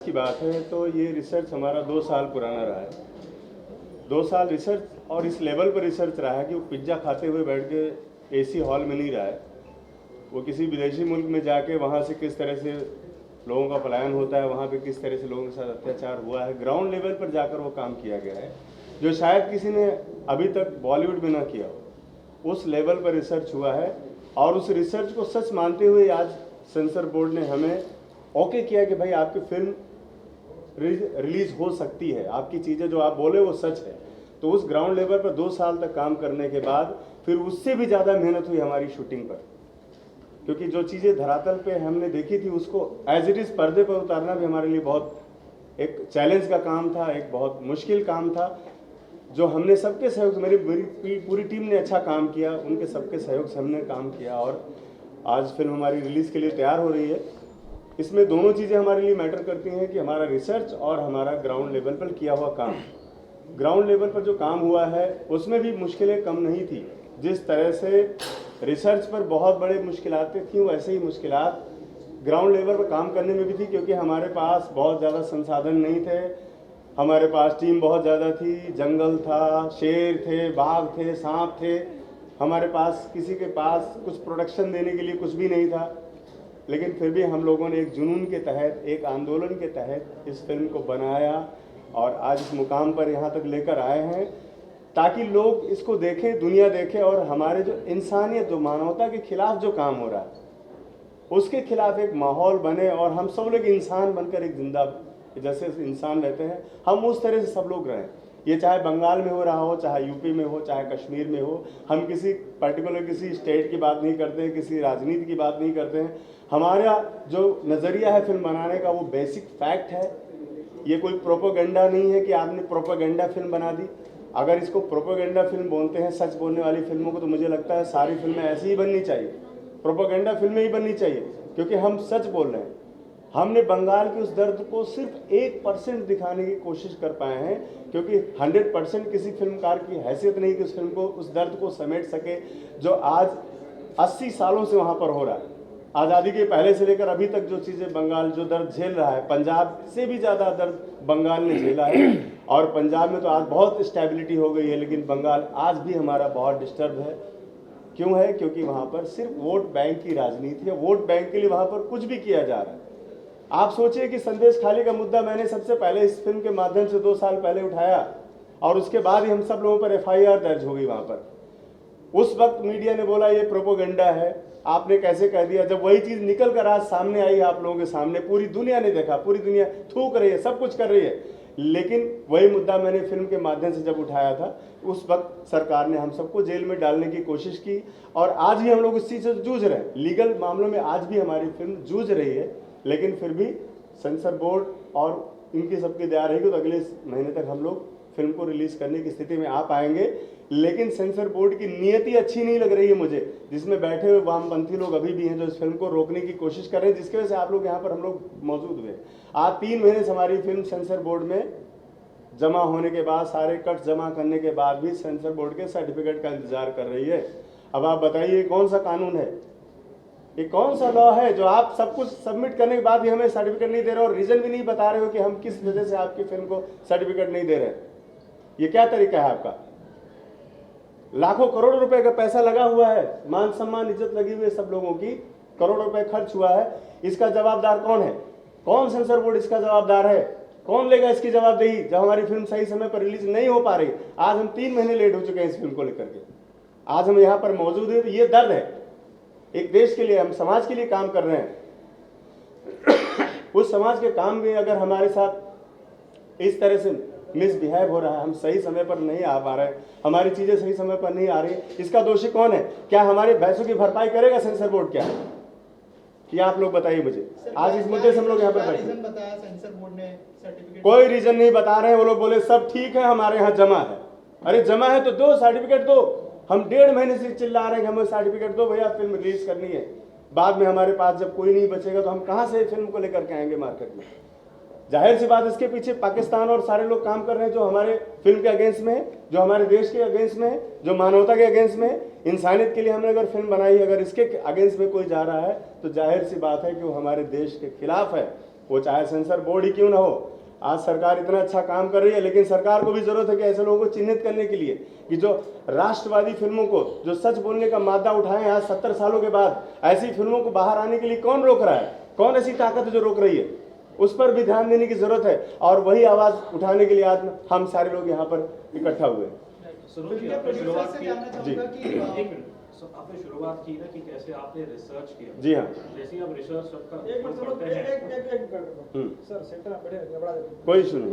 की बात है तो ये रिसर्च हमारा 2 साल पुराना रहा है। 2 साल रिसर्च और इस लेवल पर रिसर्च रहा है कि वो पिज्ज़ा खाते हुए बैठ के एसी हॉल में नहीं रहा है। वो किसी विदेशी मुल्क में जाके वहाँ से किस तरह से लोगों का पलायन होता है, वहाँ पे किस तरह से लोगों के साथ अत्याचार हुआ है, ग्राउंड लेवल पर जाकर वो काम किया गया है जो शायद किसी ने अभी तक बॉलीवुड में ना किया हो। उस लेवल पर रिसर्च हुआ है और उस रिसर्च को सच मानते हुए आज सेंसर बोर्ड ने हमें ओके किया कि भाई आपकी फिल्म रिलीज हो सकती है, आपकी चीज़ें जो आप बोले वो सच है। तो उस ग्राउंड लेवल पर 2 साल तक काम करने के बाद फिर उससे भी ज़्यादा मेहनत हुई हमारी शूटिंग पर, क्योंकि जो चीज़ें धरातल पे हमने देखी थी उसको एज इट इज़ पर्दे पर उतारना भी हमारे लिए बहुत एक चैलेंज का काम था, एक बहुत मुश्किल काम था। जो हमने सबके सहयोग से, मेरी पूरी टीम ने अच्छा काम किया, उनके सबके सहयोग से हमने काम किया और आज फिल्म हमारी रिलीज़ के लिए तैयार हो रही है। इसमें दोनों चीज़ें हमारे लिए मैटर करती हैं कि हमारा रिसर्च और हमारा ग्राउंड लेवल पर किया हुआ काम। ग्राउंड लेवल पर जो काम हुआ है उसमें भी मुश्किलें कम नहीं थी। जिस तरह से रिसर्च पर बहुत बड़े मुश्किलातें थीं वैसे ही मुश्किलात ग्राउंड लेवल पर काम करने में भी थी, क्योंकि हमारे पास बहुत ज़्यादा संसाधन नहीं थे। हमारे पास टीम बहुत ज़्यादा थी, जंगल था, शेर थे, बाघ थे, सांप थे। हमारे पास किसी के पास कुछ प्रोडक्शन देने के लिए कुछ भी नहीं था, लेकिन फिर भी हम लोगों ने एक जुनून के तहत, एक आंदोलन के तहत इस फिल्म को बनाया और आज इस मुकाम पर यहाँ तक लेकर आए हैं ताकि लोग इसको देखें, दुनिया देखे और हमारे जो इंसानियत, जो मानवता के खिलाफ जो काम हो रहा है उसके खिलाफ एक माहौल बने और हम सब लोग इंसान बनकर एक जिंदा जैसे इंसान रहते हैं हम उस तरह से सब लोग रहें। ये चाहे बंगाल में हो रहा हो, चाहे यूपी में हो, चाहे कश्मीर में हो। हम किसी पर्टिकुलर किसी स्टेट की बात नहीं करते हैं, किसी राजनीति की बात नहीं करते हैं। हमारा जो नज़रिया है फिल्म बनाने का वो बेसिक फैक्ट है। ये कोई प्रोपोगंडा नहीं है कि आपने प्रोपोगंडा फिल्म बना दी। अगर इसको प्रोपोगंडा फिल्म बोलते हैं सच बोलने वाली फिल्मों को, तो मुझे लगता है सारी फिल्में ऐसी ही बननी चाहिए, प्रोपोगंडा फिल्में ही बननी चाहिए, क्योंकि हम सच बोल रहे हैं। हमने बंगाल के उस दर्द को सिर्फ 1% दिखाने की कोशिश कर पाए हैं, क्योंकि 100% किसी फिल्मकार की हैसियत नहीं कि उस फिल्म को, उस दर्द को समेट सके जो आज 80 सालों से वहाँ पर हो रहा है। आज़ादी के पहले से लेकर अभी तक जो चीज़ें बंगाल जो दर्द झेल रहा है, पंजाब से भी ज़्यादा दर्द बंगाल ने झेला है। और पंजाब में तो आज बहुत स्टेबिलिटी हो गई है, लेकिन बंगाल आज भी हमारा बहुत डिस्टर्ब है। क्यों है? क्योंकि वहाँ पर सिर्फ वोट बैंक की राजनीति है। वोट बैंक के लिए वहाँ पर कुछ भी किया जा रहा है। आप सोचिए कि संदेश खाली का मुद्दा मैंने सबसे पहले इस फिल्म के माध्यम से 2 साल पहले उठाया और उसके बाद ही हम सब लोगों पर FIR दर्ज हो गई वहाँ पर। उस वक्त मीडिया ने बोला ये प्रोपोगंडा है, आपने कैसे कह दिया। जब वही चीज़ निकल कर आज सामने आई आप लोगों के सामने, पूरी दुनिया ने देखा, पूरी दुनिया थूक रही है, सब कुछ कर रही है, लेकिन वही मुद्दा मैंने फिल्म के माध्यम से जब उठाया था उस वक्त सरकार ने हम सबको जेल में डालने की कोशिश की और आज भी हम लोग इस चीज़ से जूझ रहे हैं। लीगल मामलों में आज भी हमारी फिल्म जूझ रही है, लेकिन फिर भी सेंसर बोर्ड और इनकी सबकी दया रहेगी तो अगले महीने तक हम लोग फिल्म को रिलीज़ करने की स्थिति में आ पाएंगे। लेकिन सेंसर बोर्ड की नीयति अच्छी नहीं लग रही है मुझे, जिसमें बैठे हुए वामपंथी लोग अभी भी हैं जो इस फिल्म को रोकने की कोशिश कर रहे हैं, जिसकी वजह से आप लोग यहाँ पर हम लोग मौजूद हुए। आज 3 महीने से हमारी फिल्म सेंसर बोर्ड में जमा होने के बाद, सारे कट जमा करने के बाद भी सेंसर बोर्ड के सर्टिफिकेट का इंतजार कर रही है। अब आप बताइए कौन सा कानून है, ये कौन सा लॉ है जो आप सब कुछ सबमिट करने के बाद भी हमें सर्टिफिकेट नहीं दे रहे और रीजन भी नहीं बता रहे हो कि हम किस वजह से आपकी फिल्म को सर्टिफिकेट नहीं दे रहे। ये क्या तरीका है आपका? लाखों करोड़ों रुपए का पैसा लगा हुआ है, मान सम्मान इज्जत लगी हुई है सब लोगों की, करोड़ों रुपए खर्च हुआ है। इसका जवाबदार कौन है? कौन सेंसर बोर्ड इसका जवाबदार है? कौन लेगा इसकी जवाबदेही जब हमारी फिल्म सही समय पर रिलीज नहीं हो पा रही? आज हम 3 महीने लेट हो चुके हैं इस फिल्म को लेकर के। आज हम यहाँ पर मौजूद हैं, ये दर्द है। एक देश के लिए, हम समाज के लिए काम कर रहे हैं। उस समाज के काम में अगर हमारे साथ इस तरह से मिसबिहेव हो रहा है, हम सही समय पर नहीं आ पा रहे, हमारी चीजें सही समय पर नहीं आ रही, इसका दोषी कौन है? क्या हमारे पैसों की भरपाई करेगा सेंसर बोर्ड? क्या ये आप लोग बताइए मुझे। आज इस मुद्दे से हम लोग यहाँ पर बैठे, कोई रीजन नहीं बता रहे हैं। वो लोग बोले सब ठीक है, हमारे यहाँ जमा है। अरे जमा है तो दो, सर्टिफिकेट दो। हम 1.5 महीने से चिल्ला रहे हैं कि हमें सर्टिफिकेट दो भैया, फिल्म रिलीज करनी है। बाद में हमारे पास जब कोई नहीं बचेगा तो हम कहाँ से फिल्म को लेकर के आएंगे मार्केट में? जाहिर सी बात, इसके पीछे पाकिस्तान और सारे लोग काम कर रहे हैं जो हमारे फिल्म के अगेंस्ट में है, जो हमारे देश के अगेंस्ट में है, जो मानवता के अगेंस्ट में है। इंसानियत के लिए हमने अगर फिल्म बनाई है, अगर इसके अगेंस्ट में कोई जा रहा है तो जाहिर सी बात है कि वो हमारे देश के खिलाफ है, वो चाहे सेंसर बोर्ड ही क्यों ना हो। आज सरकार इतना अच्छा काम कर रही है, लेकिन सरकार को भी जरूरत है कि ऐसे लोगों को चिन्हित करने के लिए कि जो राष्ट्रवादी फिल्मों को, जो सच बोलने का मादा उठाए आज 70 सालों के बाद, ऐसी फिल्मों को बाहर आने के लिए कौन रोक रहा है, कौन ऐसी ताकत है जो रोक रही है, उस पर भी ध्यान देने की जरूरत है। और वही आवाज उठाने के लिए आज हम सारे लोग यहाँ पर इकट्ठा हुए। आपने शुरुआत की ना कि कैसे आपने रिसर्च किया। जी हाँ, जैसे आप रिसर्च एक सर सेंटर में बैठे बड़ा कोई इशू नहीं।